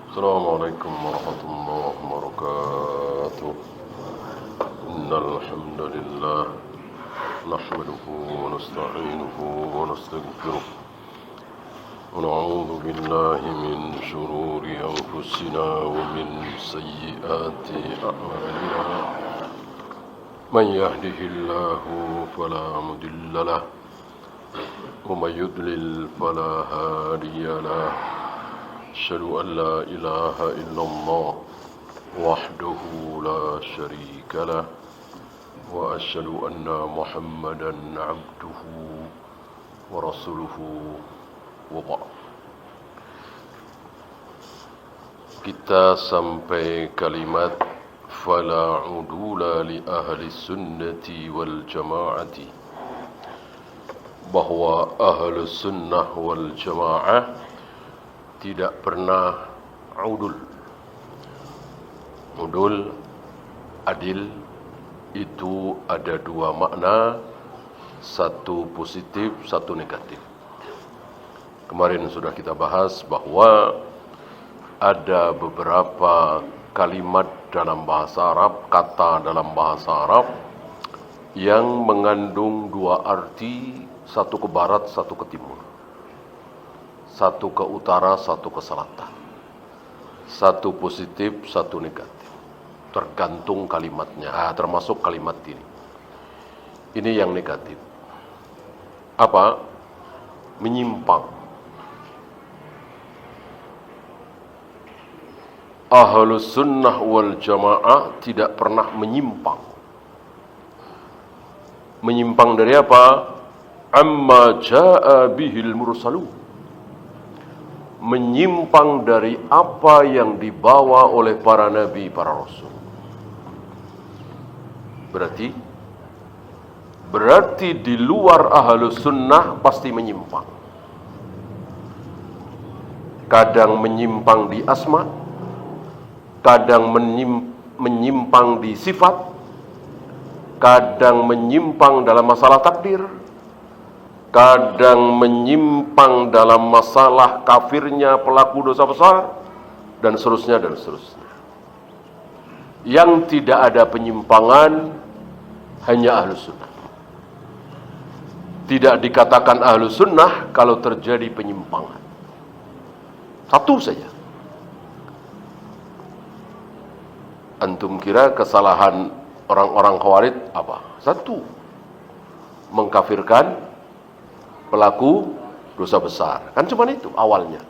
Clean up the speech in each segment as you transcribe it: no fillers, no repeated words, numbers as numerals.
السلام عليكم ورحمة الله وبركاته. إن الحمد لله نحمده ونستعينه ونستغفره ونعوذ بالله من شرور أنفسنا ومن سيئات أعمالنا. من يهده الله فلا مضل له ومن يضلل فلا هادي له. أشهد أن لا إله إلا الله وحده لا شريك له وأشهد أن محمدا عبده ورسوله وبعد. Kita sampai kalimat fala udula li ahli sunnati wal jamaati, bahwa ahli sunnah wal jamaah tidak pernah udul. Udul, adil, itu ada dua makna, satu positif, satu negatif. Kemarin sudah kita bahas bahwa ada beberapa kalimat dalam bahasa Arab, kata dalam bahasa Arab yang mengandung dua arti, satu ke barat, satu ke timur. Satu ke utara, satu ke selatan. Satu positif, satu negatif. Tergantung kalimatnya. Termasuk kalimat ini. Ini yang negatif. Apa? Menyimpang. Ahlus sunnah wal jamaah tidak pernah menyimpang. Menyimpang dari apa? Amma ja'a bihil mursalun. Menyimpang dari apa yang dibawa oleh para nabi, para rasul. Berarti di luar ahlus sunnah pasti menyimpang. Kadang menyimpang di asma, kadang menyimpang di sifat, kadang menyimpang dalam masalah takdir, kadang menyimpang dalam masalah kafirnya pelaku dosa besar, dan seterusnya dan seterusnya. Yang tidak ada penyimpangan hanya ahlus sunnah. Tidak dikatakan ahlus sunnah kalau terjadi penyimpangan. Satu saja. Antum kira kesalahan orang-orang Khawarij apa? Satu, mengkafirkan pelaku dosa besar. Kan cuma itu awalnya.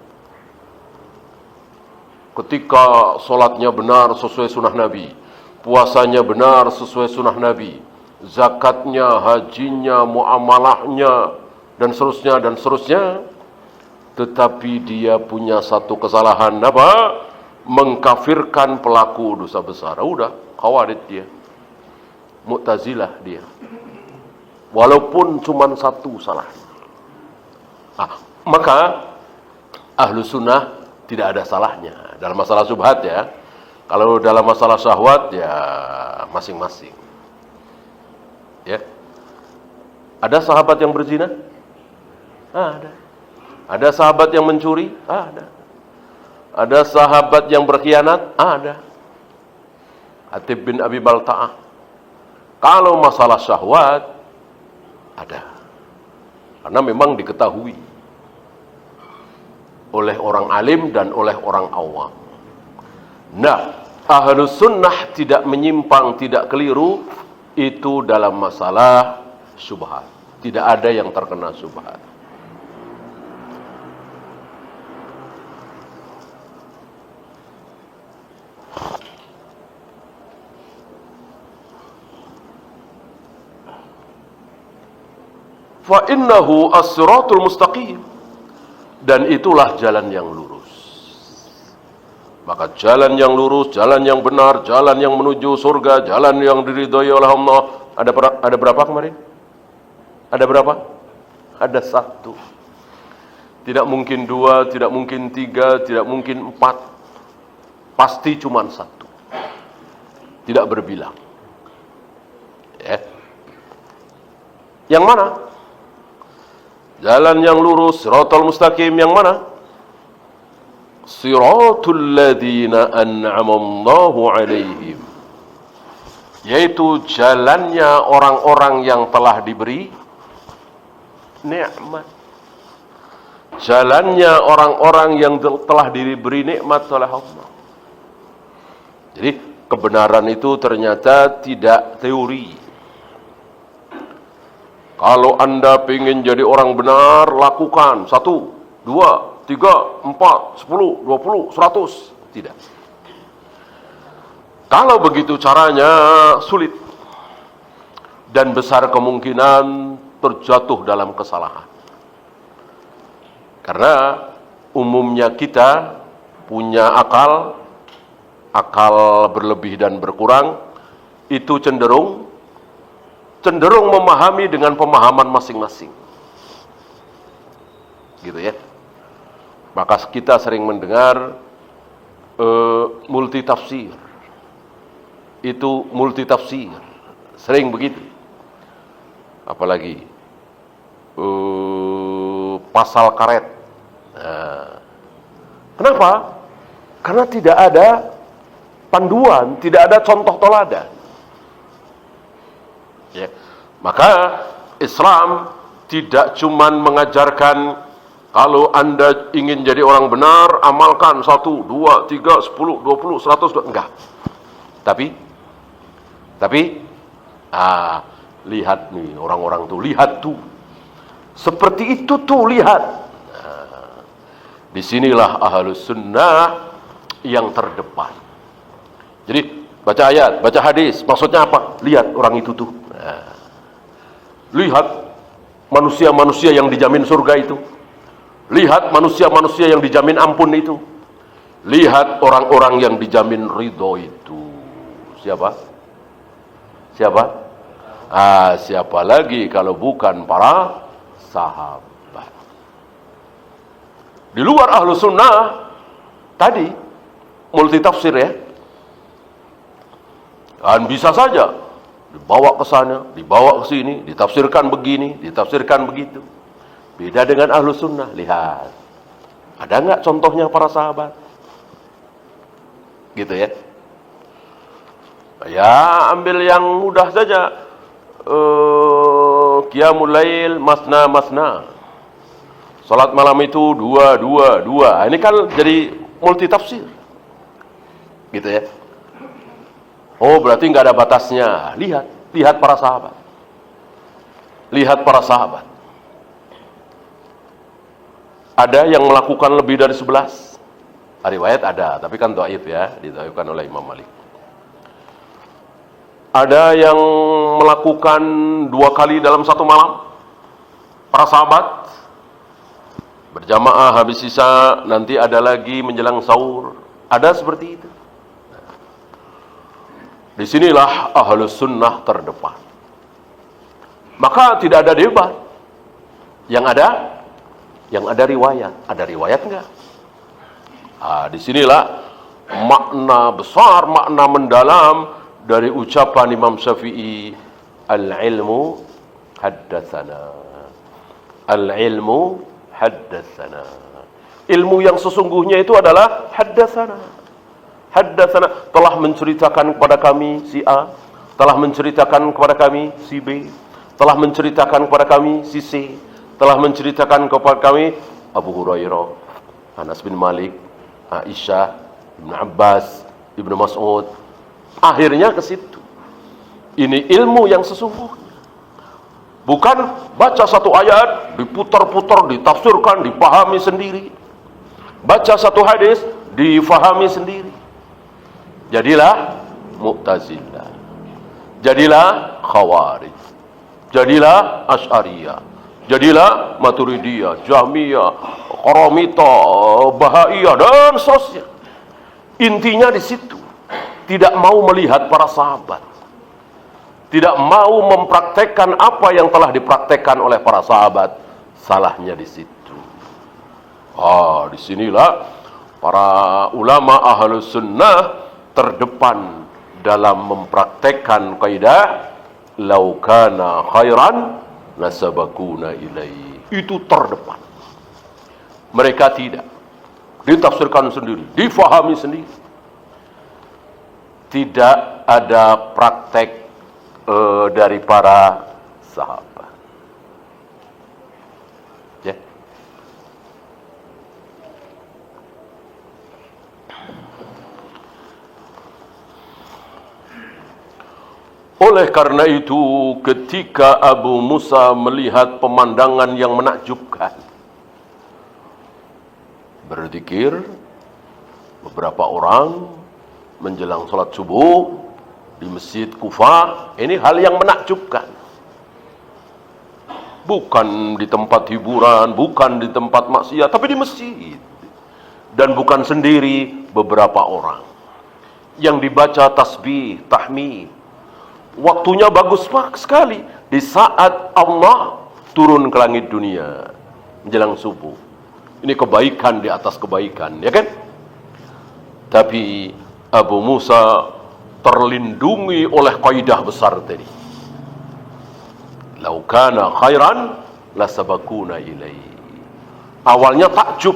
Ketika sholatnya benar sesuai sunnah Nabi, puasanya benar sesuai sunnah Nabi, zakatnya, hajinya, muamalahnya, dan seterusnya, tetapi dia punya satu kesalahan, apa? Mengkafirkan pelaku dosa besar. Udah, Khawarij dia. Mu'tazilah dia. Walaupun cuma satu salahnya. Maka ahlu sunnah tidak ada salahnya dalam masalah syubhat ya. Kalau dalam masalah syahwat ya masing-masing. Ya. Ada sahabat yang berzina? Ada. Ada sahabat yang mencuri? Ada. Ada sahabat yang berkhianat? Ada. Atib bin Abi Balta'ah. Kalau masalah syahwat ada. Karena memang diketahui oleh orang alim dan oleh orang awam. Nah, ahlus sunnah tidak menyimpang, tidak keliru, itu dalam masalah syubhat. Tidak ada yang terkena syubhat. Fa innahu as-siratul mustaqim. Dan itulah jalan yang lurus. Maka jalan yang lurus, jalan yang benar, jalan yang menuju surga, jalan yang diridhai oleh Allah. Ada berapa kemarin? Ada berapa? Ada satu. Tidak mungkin dua, tidak mungkin tiga, tidak mungkin empat. Pasti cuma satu. Tidak berbilang. Ya. Yang mana? Jalan yang lurus, siratal mustaqim yang mana? siratul ladzina an'ama Allahu 'alaihim, yaitu jalannya orang-orang yang telah diberi nikmat. Jalannya orang-orang yang telah diberi nikmat oleh Allah. Jadi kebenaran itu ternyata tidak teori. Kalau Anda ingin jadi orang benar, lakukan 1, 2, 3, 4, 10, 20, 100. Tidak. Kalau begitu caranya sulit. Dan besar kemungkinan terjatuh dalam kesalahan. Karena umumnya kita punya akal berlebih dan berkurang, itu cenderung memahami dengan pemahaman masing-masing. Gitu ya. Maka kita sering mendengar multitafsir. Itu multitafsir. Sering begitu. Apalagi pasal karet. Nah, kenapa? Karena tidak ada panduan, tidak ada contoh teladan. Ya. Maka Islam tidak cuman mengajarkan kalau Anda ingin jadi orang benar, amalkan 1, 2, 3, 10, 20, 100, enggak. Tapi lihat nih orang-orang tuh, lihat tuh. Seperti itu tuh, lihat. Nah, disinilah Ahlus Sunnah yang terdepan. Jadi baca ayat, baca hadis, maksudnya apa? Lihat orang itu tuh. Nah, lihat manusia-manusia yang dijamin surga itu. Lihat manusia-manusia yang dijamin ampun itu. Lihat orang-orang yang dijamin ridho itu. Siapa? Siapa lagi kalau bukan para sahabat. Di luar Ahlus Sunnah tadi multitafsir ya. Dan bisa saja dibawa ke sana, dibawa ke sini, ditafsirkan begini, ditafsirkan begitu. Beda dengan Ahlus Sunnah. Lihat, ada nggak contohnya para sahabat? Gitu ya. Ya, ambil yang mudah saja. Qiyamul Lail masna. Salat malam itu 2. Ini kan jadi multitafsir. Gitu ya. Oh, berarti nggak ada batasnya. Lihat para sahabat. Lihat para sahabat. Ada yang melakukan lebih dari 11. Riwayat ada, tapi kan dhaif ya, didhaifkan oleh Imam Malik. Ada yang melakukan 2 kali dalam satu malam. Para sahabat berjamaah habis sisa, nanti ada lagi menjelang sahur. Ada seperti itu. Disinilah Ahlus Sunnah terdepan. Maka tidak ada debat. Yang ada riwayat. Ada riwayat enggak? Disinilah makna besar, makna mendalam dari ucapan Imam Syafi'i, al-ilmu haddatsana. Al-ilmu haddatsana. Ilmu yang sesungguhnya itu adalah haddatsana. Haddatsana, telah menceritakan kepada kami si A, telah menceritakan kepada kami si B, telah menceritakan kepada kami si C, telah menceritakan kepada kami Abu Hurairah, Anas bin Malik, Aisyah, Ibnu Abbas, Ibnu Mas'ud. Akhirnya ke situ. Ini ilmu yang sesungguhnya. Bukan baca satu ayat, diputar-putar, ditafsirkan, dipahami sendiri. Baca satu hadis, difahami sendiri. Jadilah Mu'tazilah. Jadilah Khawarij. Jadilah Asy'ariyah. Jadilah Maturidiyah, Jahmiyah, Qaramita, Bahaiyah, dan seterusnya. Intinya di situ. Tidak mau melihat para sahabat. Tidak mau mempraktekkan apa yang telah dipraktekkan oleh para sahabat. Salahnya di situ. Disinilah para ulama Ahlus Sunnah terdepan dalam mempraktekkan kaidah lau kana khairan nasabakuna ilaihi. Itu terdepan. Mereka tidak. ditafsirkan sendiri, difahami sendiri. Tidak ada praktek dari para sahabat. Ya. Oleh karena itu, ketika Abu Musa melihat pemandangan yang menakjubkan, berzikir beberapa orang menjelang sholat subuh di Masjid Kufah, ini hal yang menakjubkan. Bukan di tempat hiburan, bukan di tempat maksiat, tapi di masjid. Dan bukan sendiri, beberapa orang. Yang dibaca tasbih, tahmid. Waktunya bagus sekali. Di saat Allah turun ke langit dunia menjelang subuh. Ini kebaikan di atas kebaikan, ya kan? Tapi Abu Musa terlindungi oleh kaidah besar tadi. Lau kana khairan lasabakuna ilaihi. Awalnya takjub.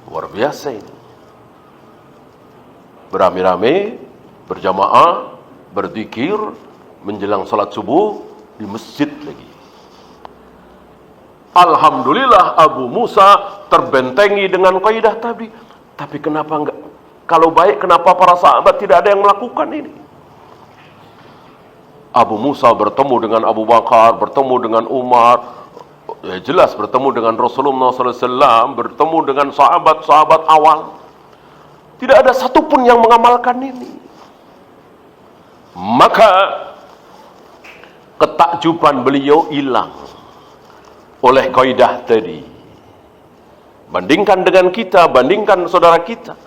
Luar biasa ini. Beramai-ramai, berjamaah, berzikir menjelang salat subuh di masjid lagi. Alhamdulillah Abu Musa terbentengi dengan kaidah tadi. Tapi kenapa enggak? Kalau baik, kenapa para sahabat tidak ada yang melakukan ini? Abu Musa bertemu dengan Abu Bakar, bertemu dengan Umar, ya jelas bertemu dengan Rasulullah SAW, bertemu dengan sahabat-sahabat awal. Tidak ada satupun yang mengamalkan ini. Maka ketakjuban beliau hilang oleh kaidah tadi. Bandingkan dengan kita, bandingkan saudara kita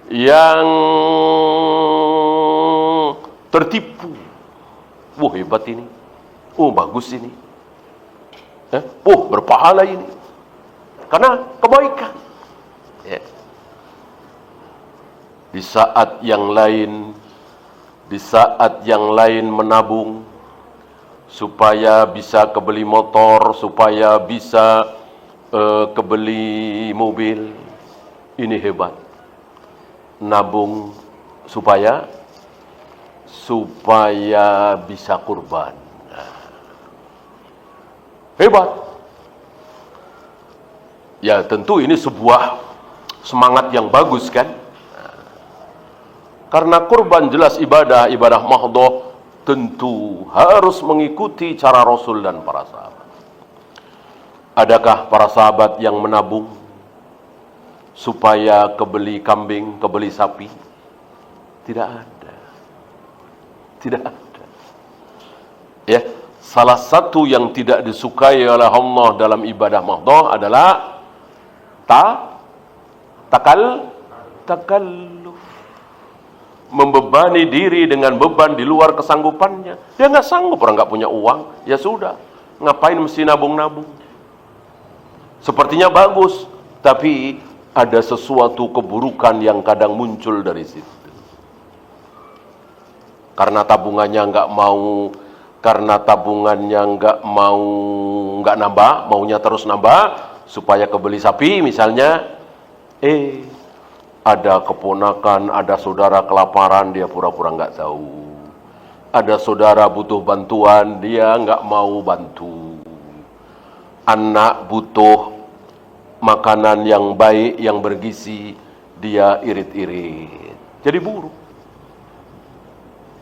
yang tertipu. Wah, hebat ini. Oh, bagus ini. Oh, berpahala ini. Karena kebaikan. Ya. Di saat yang lain menabung supaya bisa kebeli motor, supaya bisa kebeli mobil. Ini hebat. Nabung supaya bisa kurban. Hebat. Ya, tentu ini sebuah semangat yang bagus kan? Karena kurban jelas ibadah mahdhah, tentu harus mengikuti cara Rasul dan para sahabat. Adakah para sahabat yang menabung supaya kebeli kambing, kebeli sapi? Tidak ada. Tidak ada. Ya, salah satu yang tidak disukai oleh Allah dalam ibadah mahdhah adalah takalluf. Membebani diri dengan beban di luar kesanggupannya. Dia nggak sanggup, orang nggak punya uang, ya sudah. Ngapain mesti nabung-nabung? Sepertinya bagus, tapi ada sesuatu keburukan yang kadang muncul dari situ. Karena tabungannya nggak nambah, maunya terus nambah supaya kebeli sapi misalnya. Ada keponakan, ada saudara kelaparan, dia pura-pura nggak tahu. Ada saudara butuh bantuan, dia nggak mau bantu. Anak butuh makanan yang baik, yang bergizi, dia irit-irit. Jadi buruk.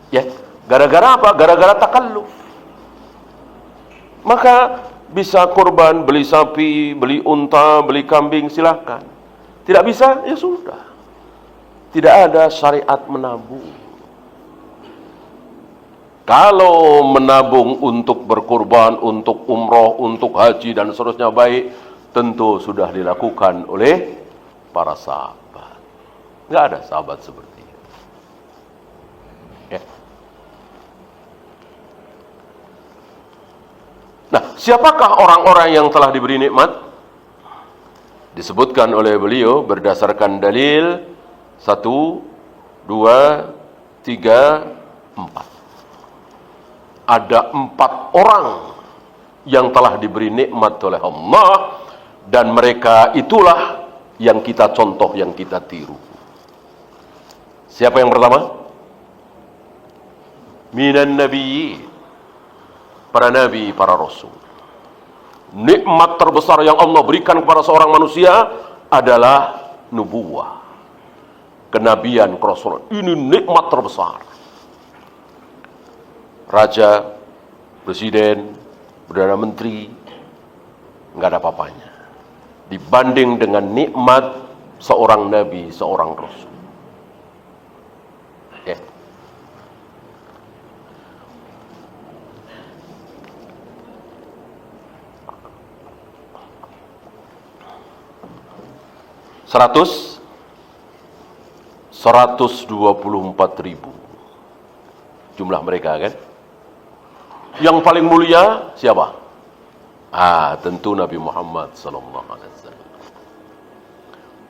Ya, gara-gara apa? Gara-gara takalluf. Maka bisa kurban, beli sapi, beli unta, beli kambing, silakan. Tidak bisa, ya sudah. Tidak ada syariat menabung. Kalau menabung untuk berkurban, untuk umroh, untuk haji dan seterusnya baik, tentu sudah dilakukan oleh para sahabat. Nggak ada sahabat seperti itu. Ya. Nah, siapakah orang-orang yang telah diberi nikmat? Disebutkan oleh beliau berdasarkan dalil 1, 2, 3, 4. Ada 4 orang yang telah diberi nikmat oleh Allah Dan mereka itulah yang kita contoh, yang kita tiru. Siapa yang pertama? Minan nabiyyin, para nabi, para rasul. Nikmat terbesar yang Allah berikan kepada seorang manusia adalah nubuwah, kenabian, kerasulan. Ini nikmat terbesar. Raja, presiden, perdana menteri, nggak ada apa-apanya dibanding dengan nikmat seorang nabi, seorang rasul. Okay. Seratus 124.000 jumlah mereka, kan? Yang paling mulia siapa? Tentu Nabi Muhammad SAW.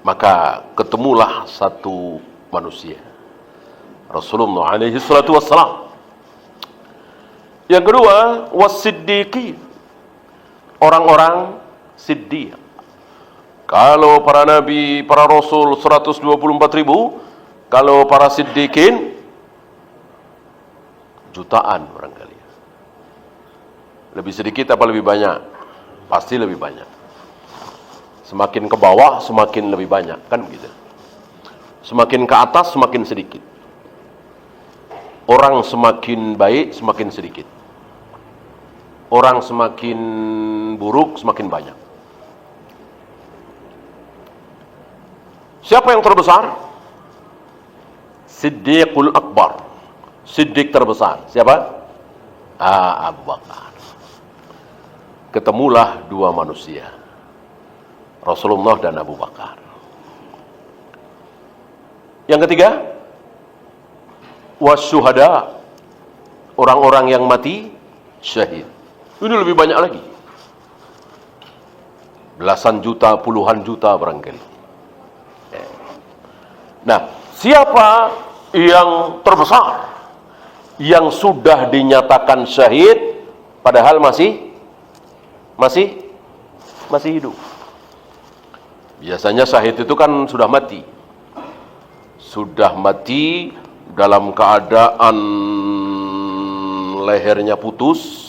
Maka ketemulah satu manusia, Rasulullah alaihi salatu wassalam. Yang kedua, was-siddiqin, orang-orang siddiq. Kalau para nabi, para rasul 124.000, kalau para siddiqin jutaan barangkali. Lebih sedikit apa lebih banyak? Pasti lebih banyak. Semakin ke bawah semakin lebih banyak, kan begitu. Semakin ke atas semakin sedikit. Orang semakin baik semakin sedikit. Orang semakin buruk semakin banyak. Siapa yang terbesar? Siddiqul Akbar. Siddiq terbesar. Siapa? Abu Bakar. Ketemulah dua manusia, Rasulullah dan Abu Bakar. Yang ketiga, wasyuhada, orang-orang yang mati syahid. Ini lebih banyak lagi. Belasan juta, puluhan juta barangkali. Nah, siapa yang terbesar, yang sudah dinyatakan syahid padahal masih hidup? Biasanya syahid itu kan sudah mati. Sudah mati dalam keadaan lehernya putus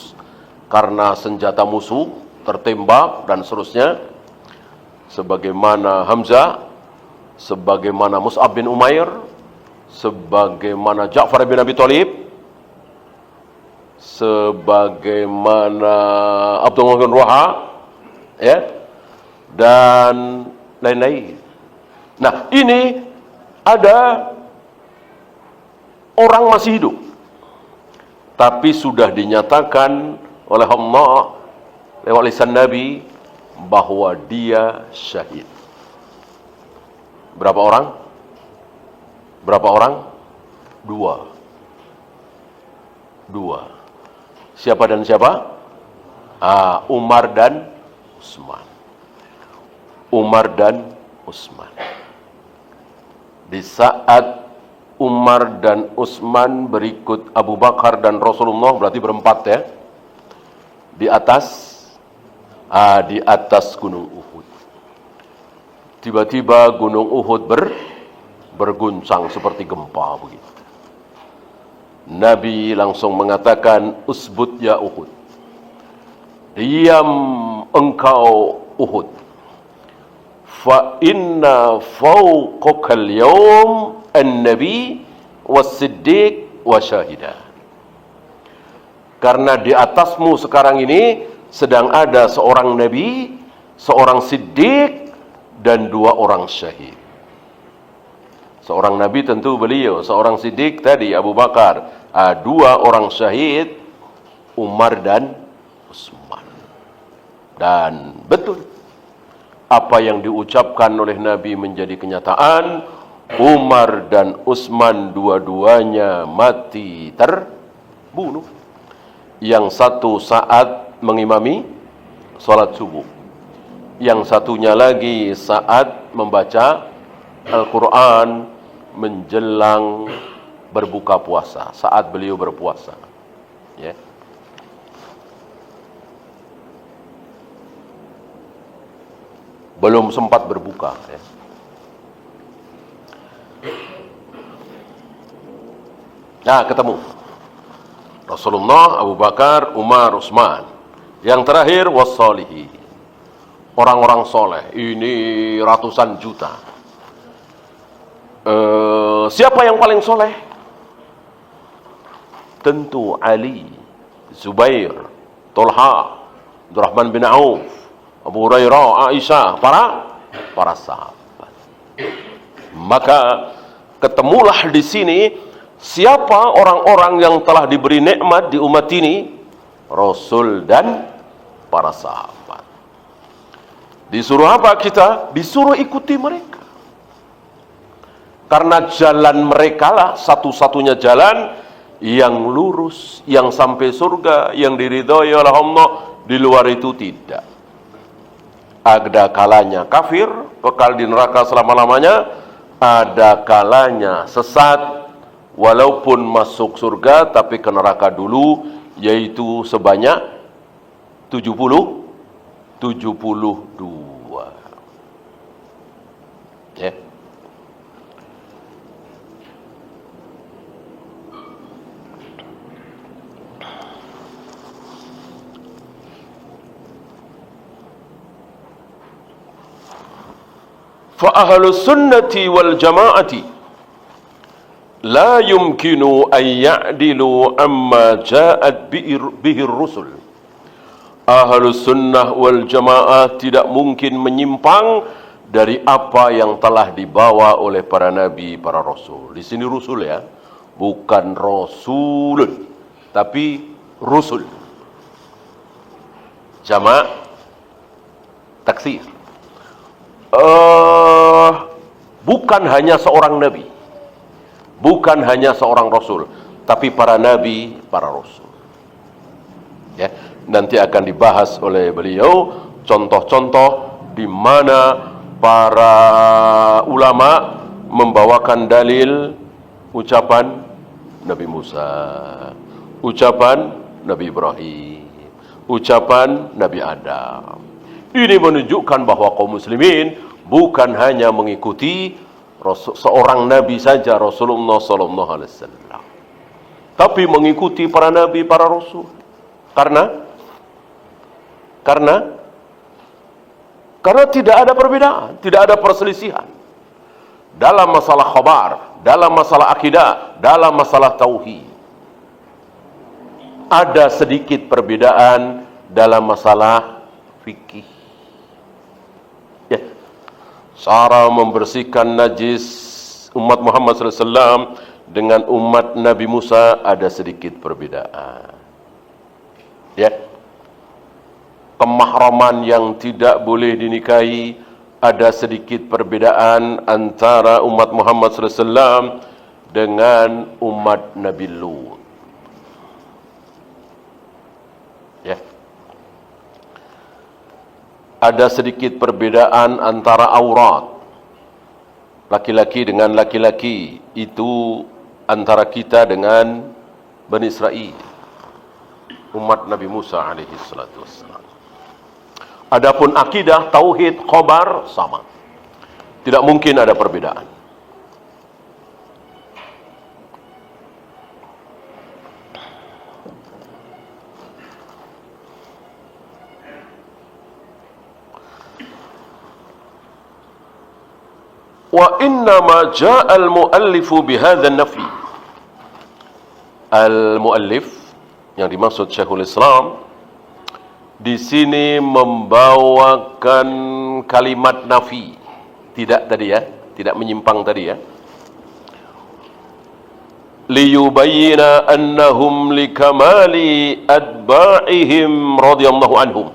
karena senjata musuh, tertembak dan seterusnya. Sebagaimana Hamzah, sebagaimana Mus'ab bin Umair, sebagaimana Ja'far bin Abi Thalib, sebagaimana Abdullah bin Rawaha, ya, dan lain-lain. Nah, ini ada orang masih hidup, tapi sudah dinyatakan oleh Allah lewat lisan Nabi bahwa dia syahid. Berapa orang? Berapa orang? Dua. Siapa dan siapa? Umar dan Utsman. Umar dan Utsman. Di saat Umar dan Utsman berikut Abu Bakar dan Rasulullah, berarti berempat ya, di atas Gunung Uhud. Tiba-tiba Gunung Uhud berguncang seperti gempa begitu. Nabi langsung mengatakan, "Usbut ya Uhud." Diam engkau Uhud. Fa inna fawqakal yawm an-nabi was-siddiq wa syahida. Karena di atasmu sekarang ini sedang ada seorang nabi, seorang siddiq, dan dua orang syahid. Seorang nabi tentu beliau, seorang siddiq tadi Abu Bakar, dua orang syahid Umar dan Utsman. Dan betul apa yang diucapkan oleh Nabi menjadi kenyataan. Umar dan Utsman dua-duanya mati terbunuh. Yang satu saat mengimami salat subuh, yang satunya lagi saat membaca Al-Quran menjelang berbuka puasa, saat beliau berpuasa, ya. belum sempat berbuka. Ya. Nah, ketemu Rasulullah, Abu Bakar, Umar, Utsman. Yang terakhir wassalihin, orang-orang soleh. Ini ratusan juta. Siapa yang paling soleh? Tentu Ali, Zubair, Tolha, Abdurrahman bin Auf, Abu Hurairah, Aisyah, para sahabat. Maka ketemulah di sini siapa orang-orang yang telah diberi nikmat di umat ini, Rasul dan para sahabat. Disuruh apa kita? Disuruh ikuti mereka. Karena jalan mereka lah satu-satunya jalan yang lurus, yang sampai surga, yang diridhoi oleh Allah. Di luar itu tidak. Ada kalanya kafir, kekal di neraka selama-lamanya. Ada kalanya sesat, walaupun masuk surga tapi ke neraka dulu, yaitu sebanyak 72. Ya. Fa ahlus sunnati wal jamaati la yumkinu an ya'dilu amma ja'at bihi rusul. Ahlus sunnah wal jamaah tidak mungkin menyimpang dari apa yang telah dibawa oleh para nabi, para rasul. Di sini rusul ya, bukan rasulun, tapi rusul. Jama' taksir. Bukan hanya seorang nabi, bukan hanya seorang rasul, tapi para nabi, para rasul. Ya, nanti akan dibahas oleh beliau contoh-contoh di mana para ulama membawakan dalil ucapan Nabi Musa, ucapan Nabi Ibrahim, ucapan Nabi Adam. Ini menunjukkan bahwa kaum muslimin bukan hanya mengikuti seorang nabi saja, Rasulullah sallallahu alaihi wasallam, tapi mengikuti para nabi, para rasul. Karena tidak ada perbedaan, tidak ada perselisihan dalam masalah khabar, dalam masalah akidah, dalam masalah tauhid. Ada sedikit perbedaan dalam masalah fikih. Ya. Cara membersihkan najis umat Muhammad SAW dengan umat Nabi Musa ada sedikit perbedaan. Ya. Kemahraman yang tidak boleh dinikahi ada sedikit perbedaan antara umat Muhammad SAW dengan umat Nabi Lut. Ya. Ada sedikit perbedaan antara aurat laki-laki dengan laki-laki, itu antara kita dengan Bani Israel, umat Nabi Musa alaihi salatu wassalam. Adapun akidah, tauhid, khabar sama. Tidak mungkin ada perbedaan. Wa innama ja'a al-muallifu bihadha an-nafi. Al-muallif yang dimaksud Syekhul Islam di sini membawakan kalimat nafi. Tidak tadi ya, tidak menyimpang tadi ya. Liyubayyina annahum likamali atba'ihim radhiyallahu anhum.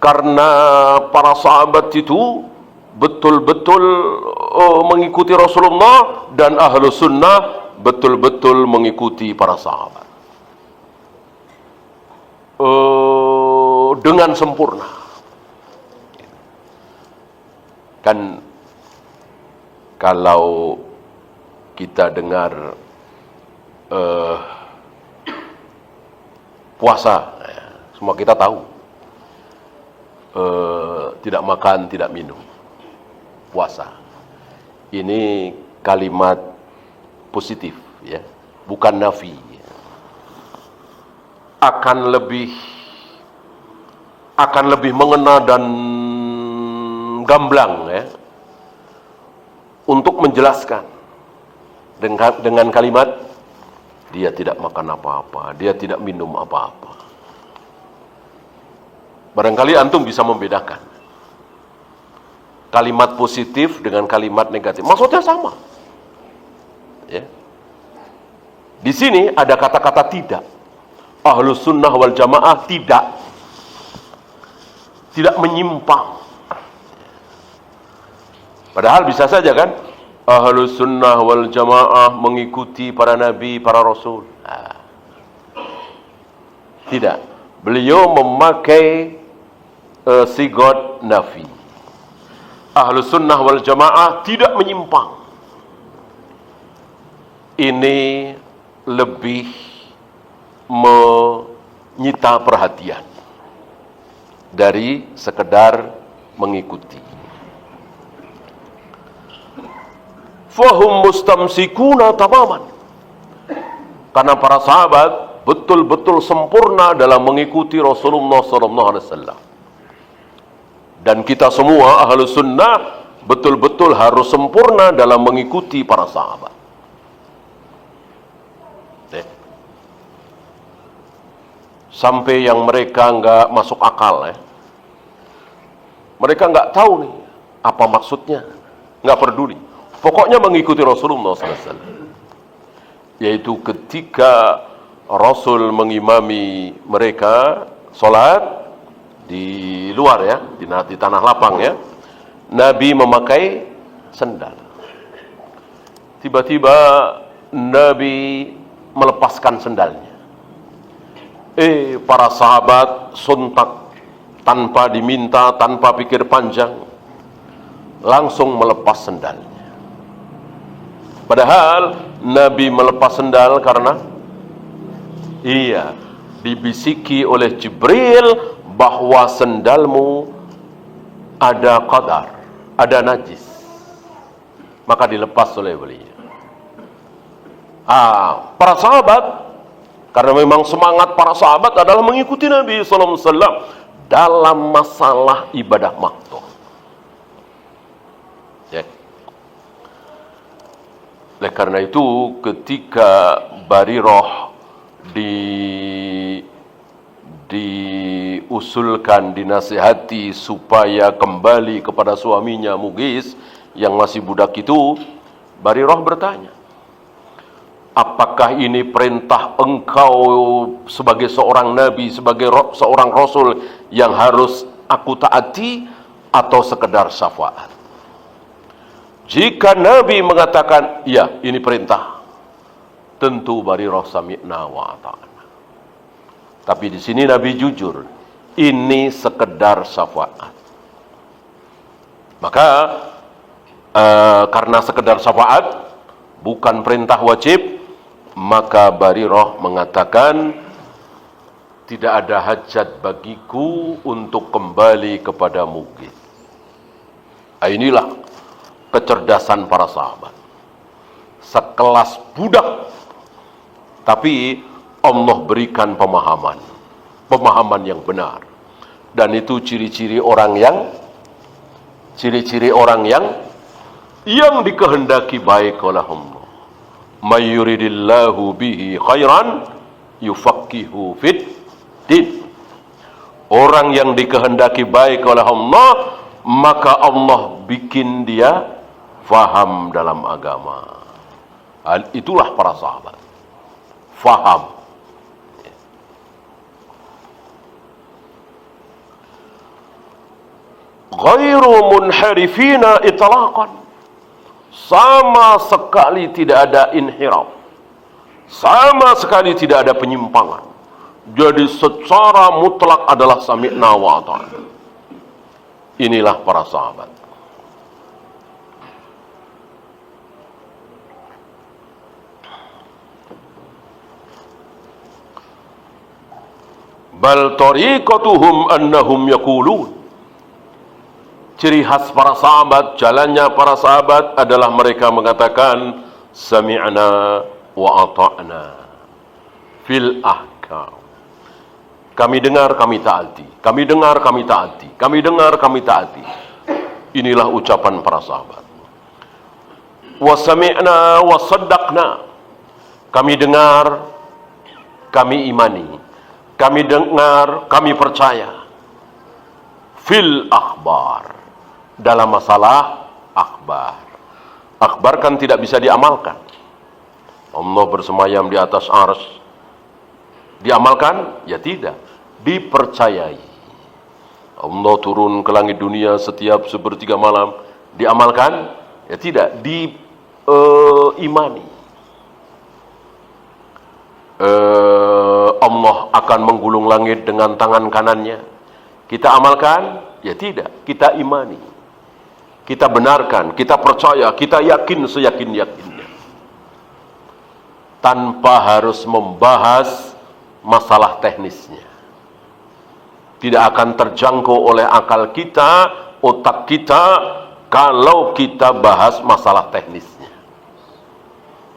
Karena para sahabat itu betul-betul mengikuti Rasulullah, dan ahlu sunnah betul-betul mengikuti para sahabat dengan sempurna. Kan kalau kita dengar puasa, semua kita tahu tidak makan, tidak minum, puasa. Ini kalimat positif, ya, bukan nafi. Akan lebih mengena dan gamblang, ya, untuk menjelaskan dengan kalimat dia tidak makan apa-apa, dia tidak minum apa-apa. Barangkali antum bisa membedakan kalimat positif dengan kalimat negatif. Maksudnya sama. Ya. Di sini ada kata-kata tidak. Ahlus sunnah wal jamaah tidak menyimpang. Padahal bisa saja kan, Ahlus sunnah wal jamaah mengikuti para nabi, para rasul. Tidak. Beliau memakai sigot nafi. Ahlus sunnah wal jamaah tidak menyimpang. Ini lebih menyita perhatian dari sekedar mengikuti. Fahum mustamsikuna tamaman. Karena para sahabat betul-betul sempurna dalam mengikuti Rasulullah SAW. Dan kita semua Ahlus Sunnah betul-betul harus sempurna dalam mengikuti para sahabat. Sampai yang mereka nggak masuk akal, ya. Mereka nggak tahu nih apa maksudnya, nggak peduli. Pokoknya mengikuti Rasulullah SAW. Yaitu ketika Rasul mengimami mereka sholat di luar, ya, di tanah lapang, ya, Nabi memakai sendal. Tiba-tiba Nabi melepaskan sendalnya. Para sahabat sontak, tanpa diminta, tanpa pikir panjang, langsung melepas sendalnya. Padahal Nabi melepas sendal karena dibisiki oleh Jibril bahwa sendalmu ada qadar, ada najis. Maka dilepas oleh beliau. Para sahabat, karena memang semangat para sahabat adalah mengikuti Nabi SAW dalam masalah ibadah maktuh. Ya. Oleh karena itu, ketika Barirah diusulkan, dinasihati supaya kembali kepada suaminya Mughis yang masih budak itu, Barirah bertanya, apakah ini perintah engkau sebagai seorang nabi, sebagai seorang rasul yang harus aku taati, atau sekedar syafaat? Jika Nabi mengatakan, ya, ini perintah, tentu Barirah sami'na wa ata'na. Tapi di sini Nabi jujur, ini sekedar syafaat. Maka karena sekedar syafaat, bukan perintah wajib, maka Barirah mengatakan, tidak ada hajat bagiku untuk kembali kepada Mughis. Inilah kecerdasan para sahabat. Sekelas budak, tapi Allah berikan pemahaman yang benar. Dan itu ciri-ciri orang yang dikehendaki baik oleh Allah. May yuridillahu bihi khairan yufaqihu fid din. Orang yang dikehendaki baik oleh Allah, maka Allah bikin dia faham dalam agama. Itulah para sahabat. Faham. Ghairu munharifina itlaqan. Sama sekali tidak ada inhiraf. Sama sekali tidak ada penyimpangan. Jadi secara mutlak adalah sami'na wa ata'na. Inilah para sahabat. Bal tariqatuhum annahum yaqulun. Ciri khas para sahabat, jalannya para sahabat adalah mereka mengatakan sami'na wa ata'na fil ahkam. Kami dengar, kami taati. Kami dengar, kami taati. Kami dengar, kami taati. Inilah ucapan para sahabat. Wa sami'na wa saddaqna. Kami dengar, kami imani. Kami dengar, kami percaya. Fil akhbar. Dalam masalah akhbar. Akhbar kan tidak bisa diamalkan. Allah bersemayam di atas arsy. Diamalkan? Ya tidak. Dipercayai. Allah turun ke langit dunia setiap sepertiga malam. Diamalkan? Ya tidak. Diimani. Allah akan menggulung langit dengan tangan kanannya. Kita amalkan? Ya tidak. Kita imani. Kita benarkan, kita percaya, kita yakin seyakin-yakinnya. Tanpa harus membahas masalah teknisnya. Tidak akan terjangkau oleh akal kita, otak kita, kalau kita bahas masalah teknisnya.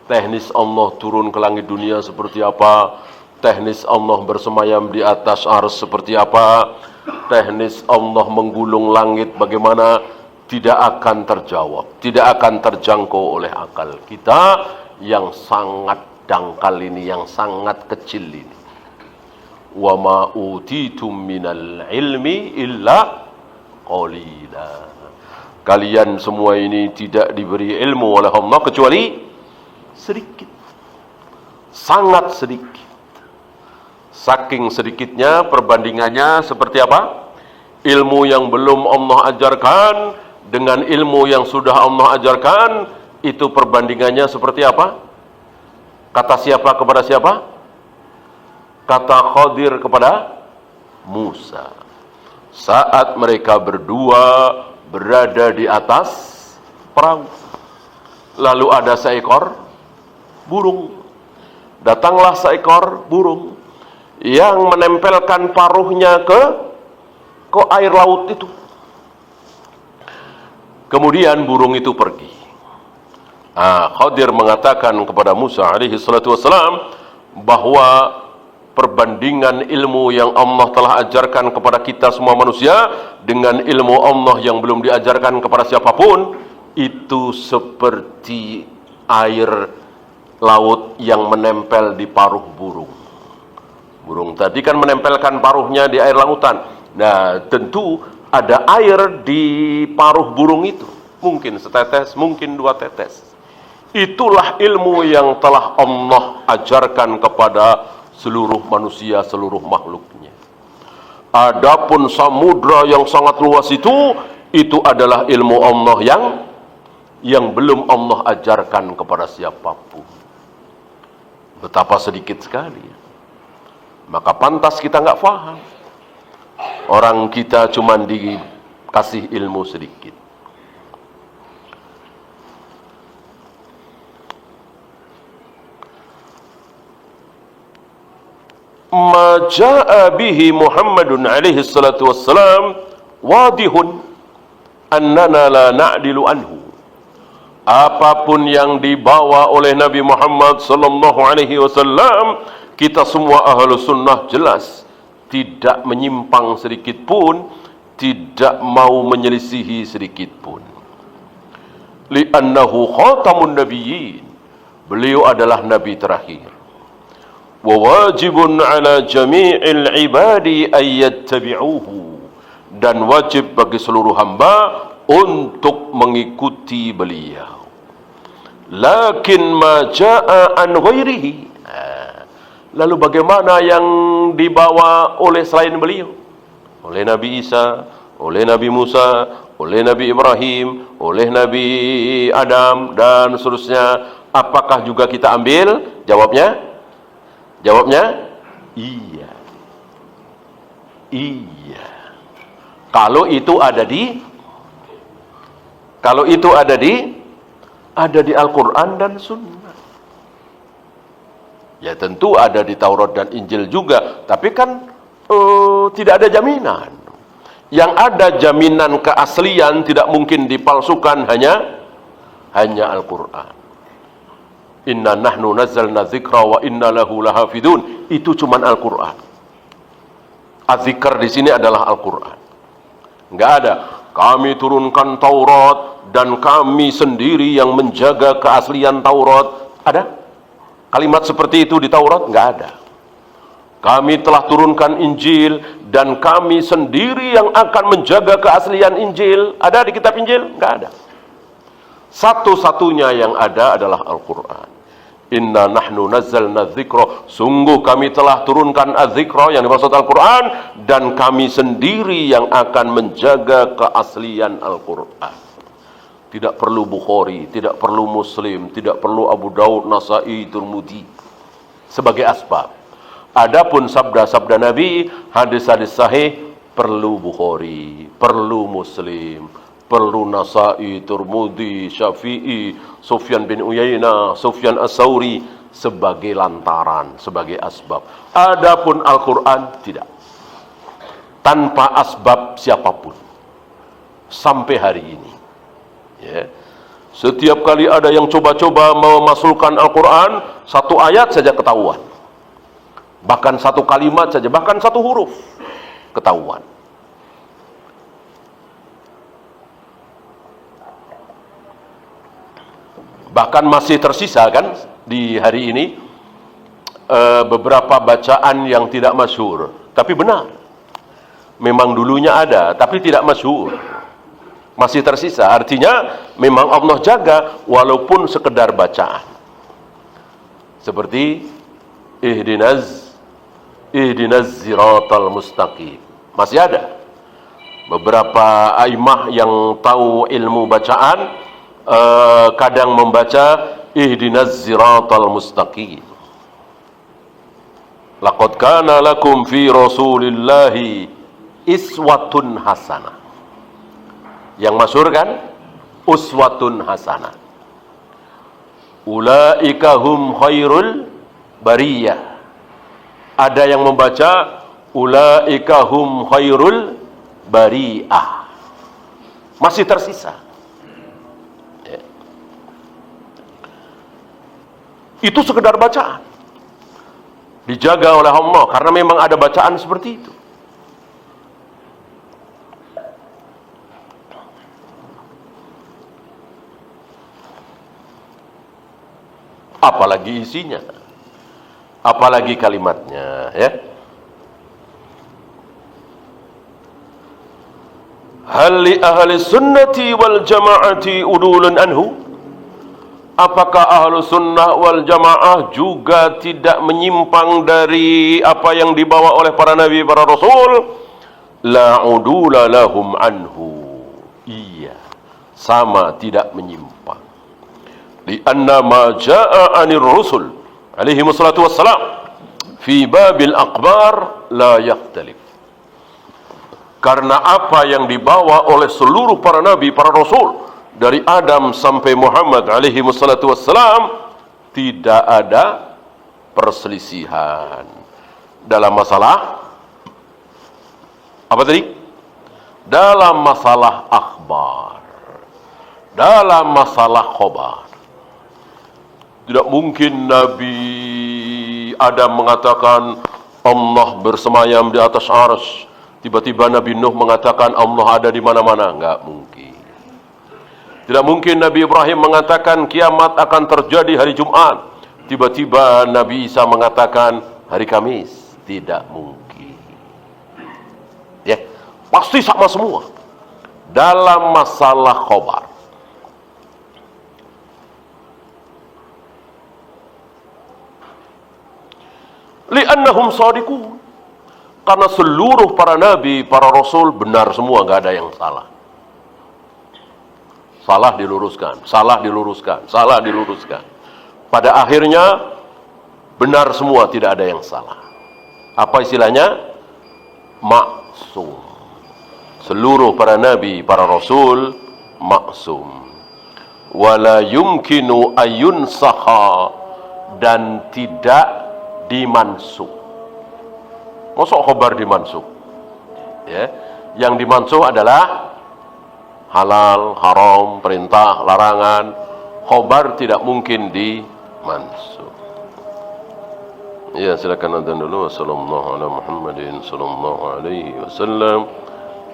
Teknis Allah turun ke langit dunia seperti apa? Teknis Allah bersemayam di atas arsy seperti apa? Teknis Allah menggulung langit bagaimana? Tidak akan terjawab, tidak akan terjangkau oleh akal kita yang sangat dangkal ini, yang sangat kecil ini. Wa ma utitum minal ilmi illa qalila. Kalian semua ini tidak diberi ilmu oleh Allah kecuali sedikit. Sangat sedikit. Saking sedikitnya perbandingannya seperti apa? Ilmu yang belum Allah ajarkan dengan ilmu yang sudah Allah ajarkan, itu perbandingannya seperti apa? Kata siapa kepada siapa? Kata Khadir kepada Musa. Saat mereka berdua berada di atas perahu. Lalu ada seekor burung. Datanglah seekor burung yang menempelkan paruhnya ke air laut itu. Kemudian burung itu pergi. Khadir mengatakan kepada Musa alaihi salatu wassalam bahwa perbandingan ilmu yang Allah telah ajarkan kepada kita semua manusia dengan ilmu Allah yang belum diajarkan kepada siapapun itu seperti air laut yang menempel di paruh burung. Burung tadi kan menempelkan paruhnya di air lautan. Nah, tentu ada air di paruh burung itu. Mungkin setetes, mungkin dua tetes. Itulah ilmu yang telah Allah ajarkan kepada seluruh manusia, seluruh makhluknya. Adapun samudra yang sangat luas itu adalah ilmu Allah yang belum Allah ajarkan kepada siapapun. Betapa sedikit sekali. Maka pantas kita nggak paham. Orang kita cuma dikasih ilmu sedikit. Ma jaa bihi Muhammadun alaihi salatu wassalam wadihun annana la na'dilu anhu. Apapun yang dibawa oleh Nabi Muhammad sallallahu alaihi wasallam, kita semua ahlu sunnah jelas tidak menyimpang sedikit pun, tidak mau menyelisihi sedikit pun. Li'annahu khatamun nabiyyin. Beliau adalah nabi terakhir. Wa wajibun ala jami'il ibadi ayyattabi'uhu. Dan wajib bagi seluruh hamba untuk mengikuti beliau. Lakin ma ja'a an ghairihi. Lalu bagaimana yang dibawa oleh selain beliau? Oleh Nabi Isa, oleh Nabi Musa, oleh Nabi Ibrahim, oleh Nabi Adam, dan seterusnya. Apakah juga kita ambil? Jawabnya? Iya. Iya. Kalau itu ada di Al-Quran dan Sunnah. Ya tentu ada di Taurat dan Injil juga, tapi kan tidak ada jaminan. Yang ada jaminan keaslian, tidak mungkin dipalsukan, hanya Al-Quran. Inna nahnu nazzalna dzikra wa inna lahu lahafidun. Itu cuman Al-Quran. Az-zikr di sini adalah Al-Quran. Enggak ada kami turunkan Taurat dan kami sendiri yang menjaga keaslian Taurat. Ada kalimat seperti itu di Taurat? Enggak ada. Kami telah turunkan Injil dan kami sendiri yang akan menjaga keaslian Injil. Ada di kitab Injil? Enggak ada. Satu-satunya yang ada adalah Al-Quran. Inna nahnu nazzalna dzikra. Sungguh kami telah turunkan az-zikra, yang dimaksud Al-Quran, dan kami sendiri yang akan menjaga keaslian Al-Quran. Tidak perlu Bukhari, tidak perlu Muslim, tidak perlu Abu Daud, Nasai, Tirmidzi sebagai asbab. Adapun sabda-sabda Nabi, hadis-hadis sahih, perlu Bukhari, perlu Muslim, perlu Nasai, Tirmidzi, Syafi'i, Sufyan bin Uyainah, Sufyan As-Sauri sebagai lantaran, sebagai asbab. Adapun Al-Quran tidak. Tanpa asbab siapapun. Sampai hari ini. Ya. Setiap kali ada yang coba-coba memasukkan Al-Quran, satu ayat saja ketahuan. Bahkan satu kalimat saja, bahkan satu huruf ketahuan. Bahkan masih tersisa kan di hari ini beberapa bacaan yang tidak masyhur, tapi benar. Memang dulunya ada, tapi tidak masyhur. Masih tersisa, artinya memang Allah jaga walaupun sekedar bacaan. Seperti ihdinas siratal mustaqim. Masih ada beberapa aimah yang tahu ilmu bacaan, kadang membaca ihdinas siratal mustaqim. Laqad kana lakum fi rasulillahi iswatun hasanah. Yang masyhur kan uswatun hasanah. Ulaika hum khairul bariyah. Ada yang membaca ulaika hum khairul bariyah. Masih tersisa. Itu sekedar bacaan. Dijaga oleh Allah karena memang ada bacaan seperti itu. Apalagi isinya, apalagi kalimatnya, ya. Hal li ahli sunnati wal jama'ati udulun anhu? Apakah ahlu sunnah wal jamaah juga tidak menyimpang dari apa yang dibawa oleh para nabi, para rasul? La udula lahum anhu. Iya, sama tidak menyimpang. Lianna ma ja'a anir rusul alaihi wassalatu wassalam fi babil akhbar la yakhtalif. Karena apa yang dibawa oleh seluruh para nabi, para rasul, dari Adam sampai Muhammad alaihi wassalatu wassalam, tidak ada perselisihan dalam masalah apa tadi? Dalam masalah akhbar, dalam masalah khobar. Tidak mungkin Nabi Adam mengatakan Allah bersemayam di atas arsy, tiba-tiba Nabi Nuh mengatakan Allah ada di mana-mana. Enggak mungkin. Tidak mungkin Nabi Ibrahim mengatakan kiamat akan terjadi hari Jumat, tiba-tiba Nabi Isa mengatakan hari Kamis. Tidak mungkin. Ya, pasti sama semua dalam masalah khobar. Li'annahum shadiqun. Karena seluruh para nabi, para rasul benar semua, enggak ada yang salah. Salah diluruskan, salah diluruskan, salah diluruskan. Pada akhirnya benar semua, tidak ada yang salah. Apa istilahnya? Maksum. Seluruh para nabi, para rasul maksum. Wala yumkinu ayunsakha, dan tidak dimansuk. Masuk khobar dimansuk? Ya, Yang dimansuh adalah halal, haram, perintah, larangan. Khobar tidak mungkin dimansuh. Ya, silakan adzan dulu. Wassallallahu ala Muhammadin sallallahu alaihi wasallam.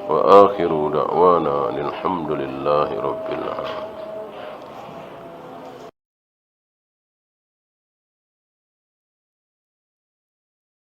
Wa akhiru da'wana alhamdulillahi rabbil alamin.